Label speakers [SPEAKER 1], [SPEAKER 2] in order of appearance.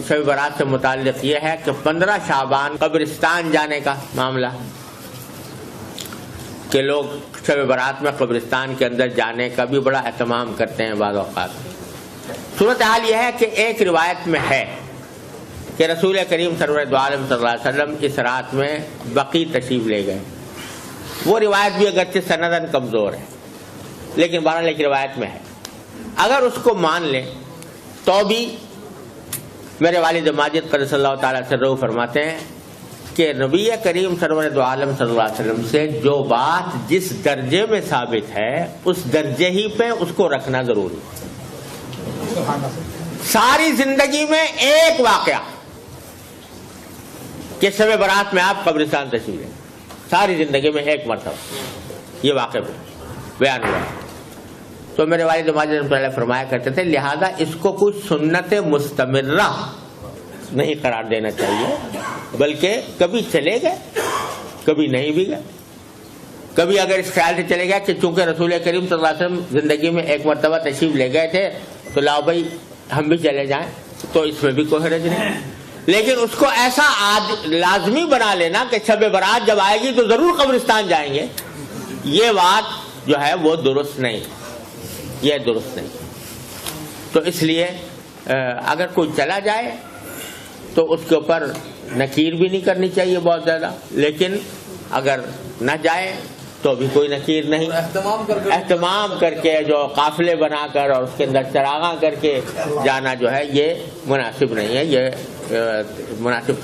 [SPEAKER 1] شب برات سے متعلق یہ ہے کہ 15 شعبان قبرستان جانے کا معاملہ، کہ لوگ شب برات میں قبرستان کے اندر جانے کا بھی بڑا اہتمام کرتے ہیں بعض اوقات۔ صورتحال یہ ہے کہ ایک روایت میں ہے کہ رسول کریم سرور دو عالم صلی اللہ علیہ وسلم اس رات میں بقیع تشریف لے گئے۔ وہ روایت بھی اگرچہ سنداً کمزور ہے لیکن بہرحال ایک روایت میں ہے۔ اگر اس کو مان لیں تو بھی میرے والد ماجد قدس اللہ تعالیٰ سرہ فرماتے ہیں کہ نبی کریم سرور دو عالم صلی اللہ علیہ وسلم سے جو بات جس درجے میں ثابت ہے اس درجے ہی پہ اس کو رکھنا ضروری ہے۔ ساری زندگی میں ایک واقعہ کہ شب برات میں آپ قبرستان تشریف لیں، ساری زندگی میں ایک مرتبہ یہ واقعہ بیان ہوا ہے۔ تو میرے والد ماجد پہلے فرمایا کرتے تھے لہذا اس کو کوئی سنت مستمرہ نہیں قرار دینا چاہیے، بلکہ کبھی چلے گئے کبھی نہیں بھی گئے۔ کبھی اگر اس خیال سے چلے گیا کہ چونکہ رسول کریم صلی اللہ علیہ وسلم زندگی میں ایک مرتبہ تشریف لے گئے تھے تو لاؤ بھائی ہم بھی چلے جائیں، تو اس میں بھی کوئی حرج نہیں۔ لیکن اس کو ایسا لازمی بنا لینا کہ شب برات جب آئے گی تو ضرور قبرستان جائیں گے، یہ بات جو ہے وہ درست نہیں، یہ درست نہیں۔ تو اس لیے اگر کوئی چلا جائے تو اس کے اوپر نکیر بھی نہیں کرنی چاہیے بہت زیادہ، لیکن اگر نہ جائے تو بھی کوئی نکیر نہیں۔ اہتمام کر کے جو قافلے بنا کر اور اس کے اندر چراغاں کر کے جانا جو ہے یہ مناسب نہیں ہے، یہ مناسب